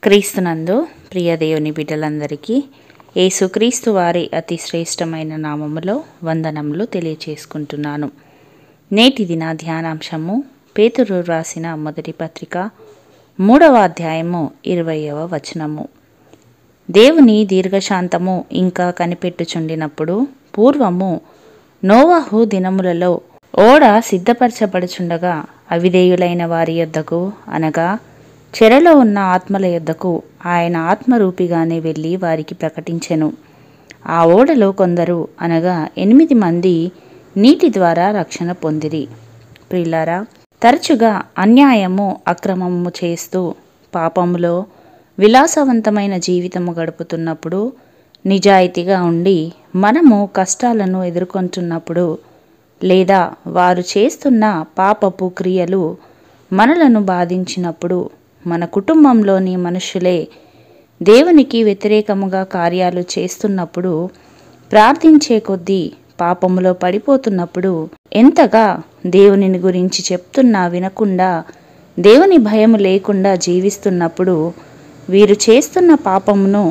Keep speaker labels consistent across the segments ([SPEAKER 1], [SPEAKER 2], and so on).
[SPEAKER 1] క్రీస్తునందు ప్రియ దేవుని బిడ్డలందరికీ యేసుక్రీస్తు వారి అతి శ్రేష్టమైన నామములో వందనములు తెలియచేసుకుంటున్నాను. నేటి దిన ధ్యానాంశము పేతురు రాసిన మొదటి పత్రిక 3వ అధ్యాయము 20వ వచనము. దేవుని దీర్ఘశాంతము ఇంకా కనిపెట్టుచుండినప్పుడు పూర్వము నోవహు దినములలో ఓడ సిద్ధపరచబడుచుండగా అవిధేయులైన వారి యొద్దకు అనగా చెరలో ఉన్న ఆత్మల యొద్దకు ఆయన ఆత్మరూపిగానే వెళ్ళి వారికి ప్రకటించెను. ఆ ఓడలో కొందరు అనగా 8 మంది నీటి ద్వారా రక్షణ పొందిరి. ప్రియులారా, తరచుగా అన్యాయము అక్రమము చేస్తూ పాపములో విలాసవంతమైన జీవితము గడుపుతున్నప్పుడు, నిజాయితీగా ఉండి మనము కష్టాలను ఎదుర్కొంటున్నప్పుడు, లేదా వారు చేస్తున్న పాపపు క్రియలు మనలను బాధించినప్పుడు, మన కుటుంబంలోని మనుషులే దేవునికి వ్యతిరేకముగా కార్యాలు చేస్తున్నప్పుడు, ప్రార్థించే కొద్దీ పాపములో పడిపోతున్నప్పుడు, ఎంతగా దేవునిని గురించి చెప్తున్నా వినకుండా దేవుని భయము లేకుండా జీవిస్తున్నప్పుడు, వీరు చేస్తున్న పాపమును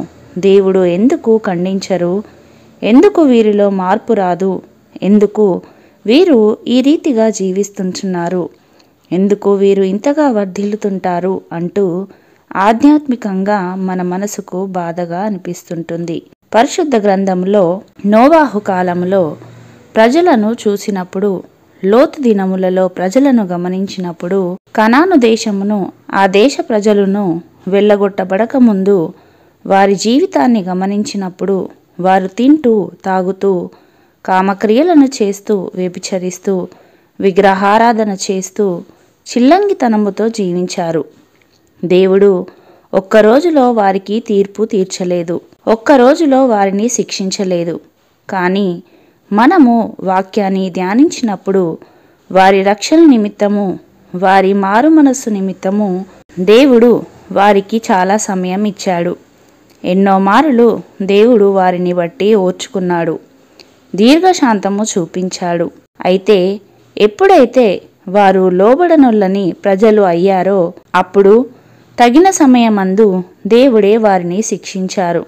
[SPEAKER 1] దేవుడు ఎందుకు ఖండించరు? ఎందుకు వీరిలో మార్పు రాదు? ఎందుకు వీరు ఈ రీతిగా జీవిస్తుంటున్నారు? ఎందుకు వీరు ఇంతగా వర్ధిల్లుతుంటారు అంటూ ఆధ్యాత్మికంగా మన మనసుకు బాధగా అనిపిస్తుంటుంది. పరిశుద్ధ గ్రంథంలో నోవాహు కాలములో ప్రజలను చూసినప్పుడు, లోతు దినములలో ప్రజలను గమనించినప్పుడు, కనాను దేశమును ఆ దేశ ప్రజలను వెళ్ళగొట్టబడక ముందు వారి జీవితాన్ని గమనించినప్పుడు, వారు తింటూ తాగుతూ కామక్రియలను చేస్తూ వ్యభిచరిస్తూ విగ్రహారాధన చేస్తూ చిల్లంగితనముతో జీవించారు. దేవుడు ఒక్కరోజులో వారికి తీర్పు తీర్చలేదు, ఒక్కరోజులో వారిని శిక్షించలేదు. కానీ మనము వాక్యాన్ని ధ్యానించినప్పుడు వారి రక్షణ నిమిత్తము, వారి మారు మనస్సు నిమిత్తము దేవుడు వారికి చాలా సమయం ఇచ్చాడు. ఎన్నో మారులు దేవుడు వారిని బట్టి ఓర్చుకున్నాడు, దీర్ఘశాంతము చూపించాడు. అయితే ఎప్పుడైతే వారు లోబడనొల్లని ప్రజలు అయ్యారో అప్పుడు తగిన సమయమందు దేవుడే వారిని శిక్షించారు.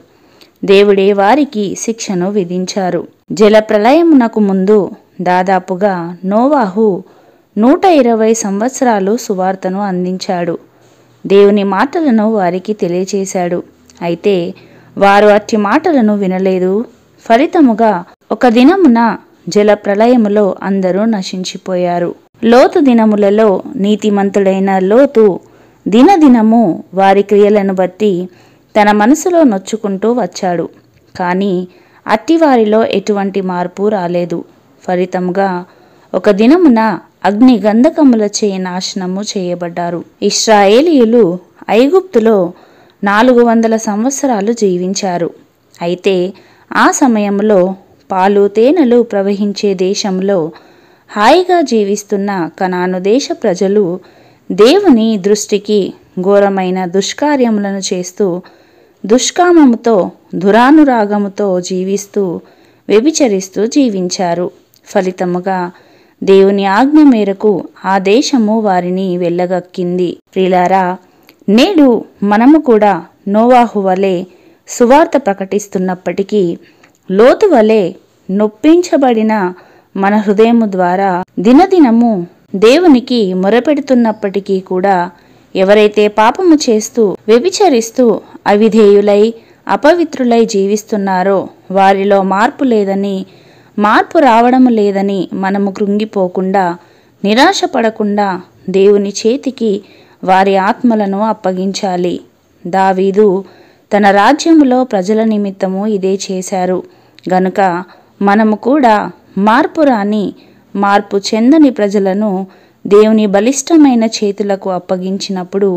[SPEAKER 1] దేవుడే వారికి శిక్షను విధించారు. జలప్రళయమునకు ముందు దాదాపుగా నోవాహు 120 సంవత్సరాలు సువార్తను అందించాడు. దేవుని మాటలను వారికి తెలియచేశాడు. అయితే వారు అట్టి మాటలను వినలేదు. ఫలితముగా ఒక దినమున జలప్రళయములో అందరూ నశించిపోయారు. లోతు దినములలో నీతిమంతుడైన లోతు దినదినము వారి క్రియలను బట్టి తన మనసులో నొచ్చుకుంటూ వచ్చాడు. కానీ అట్టివారిలో ఎటువంటి మార్పు రాలేదు. ఫలితముగా ఒక దినమున అగ్ని గంధకములచే నాశనము చేయబడ్డారు. ఇశ్రాయేలీయులు ఐగుప్తులో 400 సంవత్సరాలు జీవించారు. అయితే ఆ సమయంలో పాలు తేనెలు ప్రవహించే దేశంలో హాయిగా జీవిస్తున్న కనాను దేశ ప్రజలు దేవుని దృష్టికి ఘోరమైన దుష్కార్యములను చేస్తూ దుష్కామముతో దురానురాగముతో జీవిస్తూ వ్యభిచరిస్తూ జీవించారు. ఫలితముగా దేవుని ఆజ్ఞ మేరకు ఆ దేశము వారిని వెళ్ళగక్కింది. ప్రియులారా, నేడు మనము కూడా నోవాహు వలె సువార్త ప్రకటిస్తున్నప్పటికీ, లోతు వలె నొప్పించబడిన మన హృదయము ద్వారా దినదినము దేవునికి మొరపెడుతున్నప్పటికీ కూడా, ఎవరైతే పాపము చేస్తూ వ్యభిచరిస్తూ అవిధేయులై అపవిత్రులై జీవిస్తున్నారో వారిలో మార్పు లేదని, మార్పు రావడము లేదని మనము కృంగిపోకుండా, నిరాశపడకుండా దేవుని చేతికి వారి ఆత్మలను అప్పగించాలి. దావీదు తన రాజ్యములో ప్రజల నిమిత్తము ఇదే చేశారు. గనుక మనము కూడా మార్పు రాని, మార్పు చెందని ప్రజలను దేవుని బలిష్టమైన చేతులకు అప్పగించినప్పుడు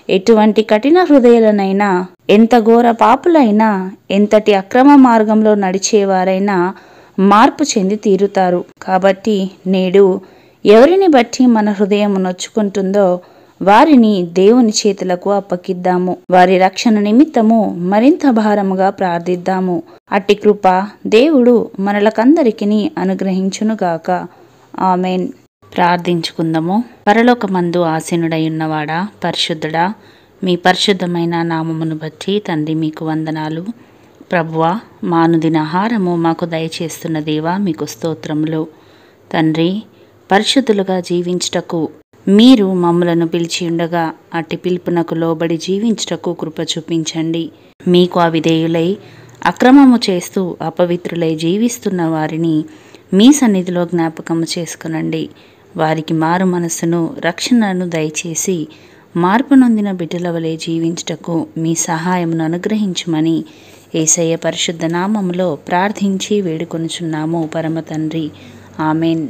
[SPEAKER 1] ఎటువంటి కఠిన హృదయాలనైనా, ఎంత ఘోర పాపులైనా, ఎంతటి అక్రమ మార్గంలో నడిచేవారైనా మార్పు చెంది తీరుతారు. కాబట్టి నేడు ఎవరిని బట్టి మన హృదయం నొచ్చుకుంటుందో వారిని దేవుని చేతులకు అప్పగిద్దాము. వారి రక్షణ నిమిత్తము మరింత భారముగా ప్రార్థిద్దాము. అట్టి కృప దేవుడు మనలకందరికీ అనుగ్రహించునుగాక. ఆమెన్. ప్రార్థించుకుందాము. పరలోకమందు ఆసీనుడై ఉన్నవాడా, పరిశుద్ధుడా, మీ పరిశుద్ధమైన నామమును బట్టి తండ్రి మీకు వందనాలు. ప్రభువా, మా అనుదిన ఆహారము మాకు దయచేస్తున్న దేవా మీకు స్తోత్రములు. తండ్రి, పరిశుద్ధులుగా జీవించుటకు మీరు మమ్మలను పిలిచి ఉండగా అట్టి పిలుపునకు లోబడి జీవించుటకు కృప చూపించండి. మీకు అవిధేయులై అక్రమము చేస్తూ అపవిత్రులై జీవిస్తున్న వారిని మీ సన్నిధిలో జ్ఞాపకము చేసుకునండి. వారికి మారు మనస్సును, రక్షణను దయచేసి మార్పు నొందిన బిడ్డల వలె జీవించుటకు మీ సహాయమును అనుగ్రహించుమని యేసయ్య పరిశుద్ధ నామములో ప్రార్థించి వేడుకొనుచున్నాము పరమ తండ్రి. ఆమెన్.